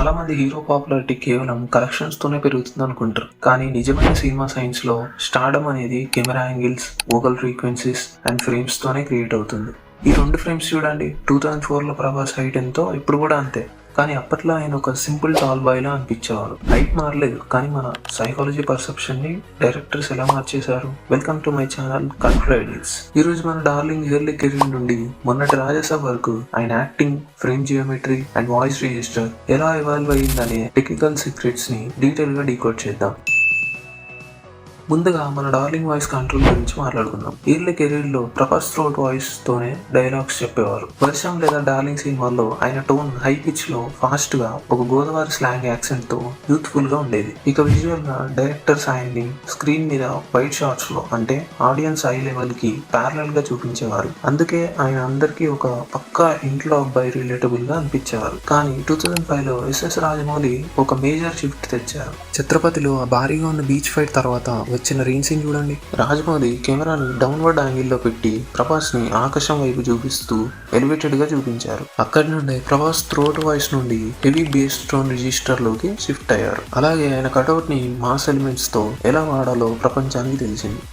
చాలా మంది hero popularity కేవలం కలెక్షన్స్ తోనే పెరుగుతుంది అనుకుంటారు. కానీ నిజమైన సినిమా సైన్స్ లో స్టార్డమ్ అనేది camera angles, vocal frequencies and frames తోనే క్రియేట్ అవుతుంది. ఈ 2 ఫ్రేమ్స్ చూడండి. 2004 లో ప్రభాస్ హైట్ ఎంతో ఇప్పుడు కూడా అంతే. కానీ అప్పట్లో ఆయన ఒక సింపుల్ టాల్ బాయ్ లా అనిపించేవారు. హైట్ మారలేదు, కానీ మన సైకాలజీ పర్సెప్షన్ ని డైరెక్టర్స్ ఎలా మార్చేశారు. Welcome to my channel cult ideas. ఈ రోజు మన డార్లింగ్ ఎర్లీ కెరీర్ నుండి మొన్నటి రాజసాబ్ వరకు ఆయన acting, frame geometry and voice register ఎలా ఎవాల్వ్ అయ్యిందనే టెక్నికల్ సీక్రెట్స్ ని డీటెయిల్ గా డీకోడ్ చేద్దాం. ముందుగా మన డార్లింగ్ వాయిస్ కంట్రోల్ గురించి మాట్లాడుకుందాం. ఎర్లీ కెరీర్ లో ప్రభాస్ థ్రోట్ వాయిస్ తోనే డైలాగ్స్ చెప్పేవారు. వర్షం లేదా డార్లింగ్ సినిమాల్లో ఆయన టోన్ హై పిచ్ లో ఫాస్ట్ గా ఒక గోదావరి స్లాంగ్ యాక్సెంట్ తో యూత్ఫుల్ గా ఉండేది. ఇక విజువల్ గా డైరెక్టర్స్ ఆయన్ని స్క్రీన్ మీద వైట్ షాట్స్ లో అంటే ఆడియన్స్ ఐ లెవెల్ కి ప్యారలల్ గా చూపించేవారు. అందుకే ఆయన అందరికీ ఒక పక్కా ఇంట్లో అబ్బాయి రిలేటబుల్ గా అనిపించేవారు. కానీ 2005 లో ఎస్ఎస్ రాజమౌళి ఒక మేజర్ షిఫ్ట్ తెచ్చారు. ఛత్రపతిలో ఆ భారీగా ఉన్న బీచ్ ఫైట్ తర్వాత వచ్చిన రీన్ సీన్ చూడండి. రాజమౌళి కెమెరాని డౌన్వర్డ్ యాంగిల్ లో పెట్టి ప్రభాస్ ని ఆకాశం వైపు చూపిస్తూ ఎలివేటెడ్ గా చూపించారు. అక్కడి నుండి ప్రభాస్ థ్రోట్ వాయిస్ నుండి హెవీ బేస్ టోన్ రిజిస్టర్ లోకి షిఫ్ట్ అయ్యారు. అలాగే ఆయన కటౌట్ ని మాస్ ఎలిమెంట్స్ తో ఎలా వాడాలో ప్రపంచానికి తెలిసింది.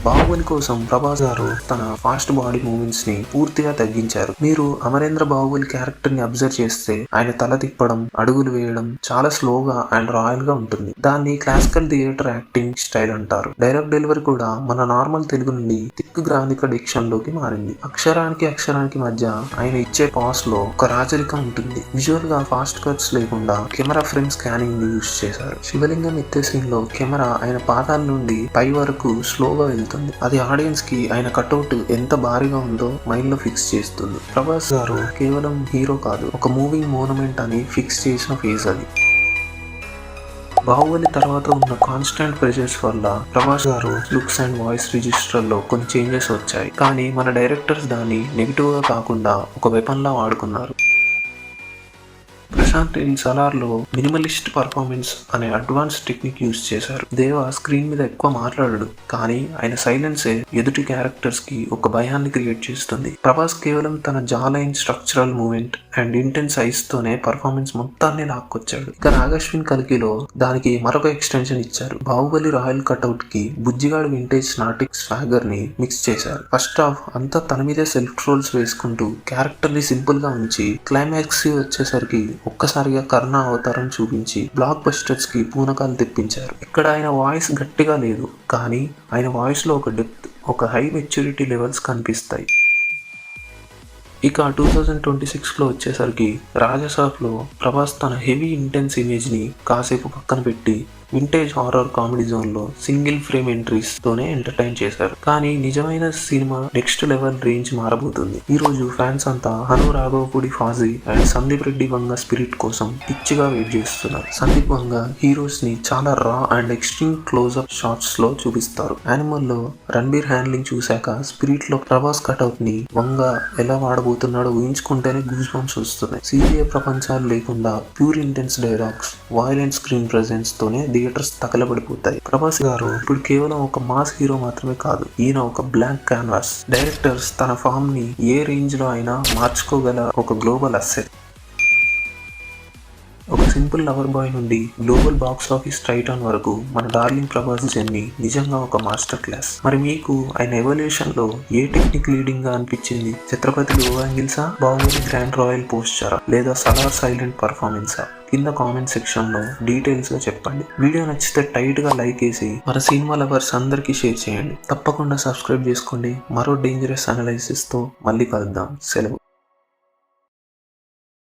బాహుబలి కోసం ప్రభాస్ గారు తన ఫాస్ట్ బాడీ మూవ్మెంట్స్ ని పూర్తిగా తగ్గించారు. మీరు అమరేంద్ర బాహుబలి క్యారెక్టర్ ని అబ్జర్వ్ చేస్తే ఆయన తల తిప్పడం, అడుగులు వేయడం చాలా స్లోగా అండ్ రాయల్ గా ఉంటుంది. దాన్ని క్లాసికల్ థియేటర్ యాక్టింగ్ స్టైల్ అంటారు. డైలాగ్ డెలివరీ కూడా మన నార్మల్ తెలుగు నుండి థిక్ గ్రానిక డిక్షన్ లోకి మారింది. అక్షరానికి మధ్య ఆయన ఇచ్చే పాస్ లో ఒక రాజరికం ఉంటుంది. విజువల్ గా ఫాస్ట్ కట్స్ లేకుండా కెమెరా ఫ్రేమ్ స్కానింగ్ ని యూజ్ చేశారు. శివలింగం ఎత్తే సీన్ లో కెమెరా ఆయన పాదాల నుండి పై వరకు స్లోగా వెళ్తుంది. అది ఆడియన్స్ కి ఆయన కట్అవుట్ ఎంత భారీగా ఉందో మైండ్ లో ఫిక్స్ చేస్తుంది. ప్రభాస్ గారు కేవలం హీరో కాదు, ఒక మూవింగ్ మోనుమెంట్ అని ఫిక్స్ చేసిన ఫేజ్ అది. బాహుబలి తర్వాత ఉన్న కాన్స్టెంట్ ప్రెషర్స్ వల్ల ప్రభాస్ గారు లుక్స్ అండ్ వాయిస్ రిజిస్టర్ లో కొన్ని చేంజెస్ వచ్చాయి. కానీ మన డైరెక్టర్స్ దాన్ని నెగిటివ్ గా కాకుండా ఒక వెపన్ లా వాడుకున్నారు. ప్రశాంత్ ఇన్ సలార్ లో మినిమలిస్ట్ పర్ఫార్మెన్స్ అనే అడ్వాన్స్ టెక్నిక్ యూజ్ చేశారు. దేవా స్క్రీన్ మీద ఎక్కువ మాట్లాడడు, కానీ ఆయన సైలెన్సే ఎదుటి క్యారెక్టర్స్ కి ఒక భయాన్ని క్రియేట్ చేస్తుంది. ప్రభాస్ కేవలం తన jaw line, structural movement and intense ice తోనే పర్ఫార్మెన్స్ మొత్తాన్ని లాక్కొచ్చాడు. ఇక నాగశ్విన్ కల్కిలో దానికి మరొక ఎక్స్టెన్షన్ ఇచ్చారు. బాహుబలి రాయల్ కట్అవుట్ కి బుజ్జిగాడు వింటేజ్ నాటిక్ స్వాగర్ ని మిక్స్ చేశారు. ఫస్ట్ హాఫ్ అంతా తన మీదే సెల్ఫ్ ట్రోల్స్ వేసుకుంటూ క్యారెక్టర్ ని సింపుల్ గా ఉంచి క్లైమాక్స్ వచ్చేసరికి ఒక్కసారిగా కర్ణ అవతారం చూపించి బ్లాక్ బస్టర్స్ కి పూనకాలు తెప్పించారు. ఇక్కడ ఆయన వాయిస్ గట్టిగా లేదు, కానీ ఆయన వాయిస్ లో ఒక డెప్త్, ఒక హై మెచ్యూరిటీ లెవెల్స్ కనిపిస్తాయి. ఇక 2026 లో వచ్చేసరికి రాజసాబ్ లో ప్రభాస్ తన హెవీ ఇంటెన్స్ ఇమేజ్ ని కాసేపు పక్కన పెట్టి వింటేజ్ హారర్ కామెడీ జోన్ లో సింగిల్ ఫ్రేమ్ ఎంట్రీస్ తోనే ఎంటర్టైన్ చేశారు. కానీ నిజమైన సినిమా నెక్స్ట్ లెవెల్ రేంజ్ మారబోతుంది. ఈ రోజు ఫ్యాన్స్ అంతా హను రాఘవపూడి ఫాజీ అండ్ సందీప్ రెడ్డి వంగ స్పిరిట్ కోసం పిచ్చిగా వెయిట్ చేస్తున్నారు. సందీప్ వంగ హీరోస్ ని చాలా రా అండ్ ఎక్స్ట్రీమ్ క్లోజ్అప్ షాట్స్ లో చూపిస్తారు. యానిమల్ లో రణబీర్ హ్యాండ్లింగ్ చూశాక స్పిరిట్ లో ప్రభాస్ కట్అవుట్ ని వంగ ఎలా వాడబోతున్నాడో ఊహించుకుంటేనే గూస్ బంప్స్ వస్తున్నాయి. సిబిఐ ప్రపంచాలు లేకుండా pure intense dialogues, violent screen presence తోనే థియేటర్స్ తగలబడిపోతాయి. ప్రభాస్ గారు ఇప్పుడు కేవలం ఒక మాస్ హీరో మాత్రమే కాదు, ఈయన ఒక బ్లాంక్ క్యాన్వాస్. డైరెక్టర్స్ తన ఫామ్ ని ఏ రేంజ్ లో అయినా మార్చుకోగల ఒక గ్లోబల్ అసెట్. ఒక సింపుల్ లవర్ బాయ్ నుండి గ్లోబల్ బాక్స్ ఆఫీస్ టైటాన్ వరకు మన డార్లింగ్ ప్రభాస్ జర్నీ నిజంగా ఒక మాస్టర్ క్లాస్. మరి మీకు ఆయన ఎవల్యూషన్ లో ఏ టెక్నిక్ లీడింగ్ గా అనిపించింది? ఛత్రపతి లో యాంగిల్సా, బాహుబలి గ్రాండ్ రాయల్ పోస్చరా, లేదా సలార్ సైలెంట్ పర్ఫార్మెన్సా? కింద కామెంట్ సెక్షన్ లో డీటెయిల్స్ గా చెప్పండి. వీడియో నచ్చితే టైట్ గా లైక్ వేసి మన సినిమా లవర్స్ అందరికీ షేర్ చేయండి. తప్పకుండా సబ్స్క్రైబ్ చేసుకోండి. మరో డేంజరస్ అనాలిసిస్ తో మళ్ళీ కలుద్దాం. సెలవు.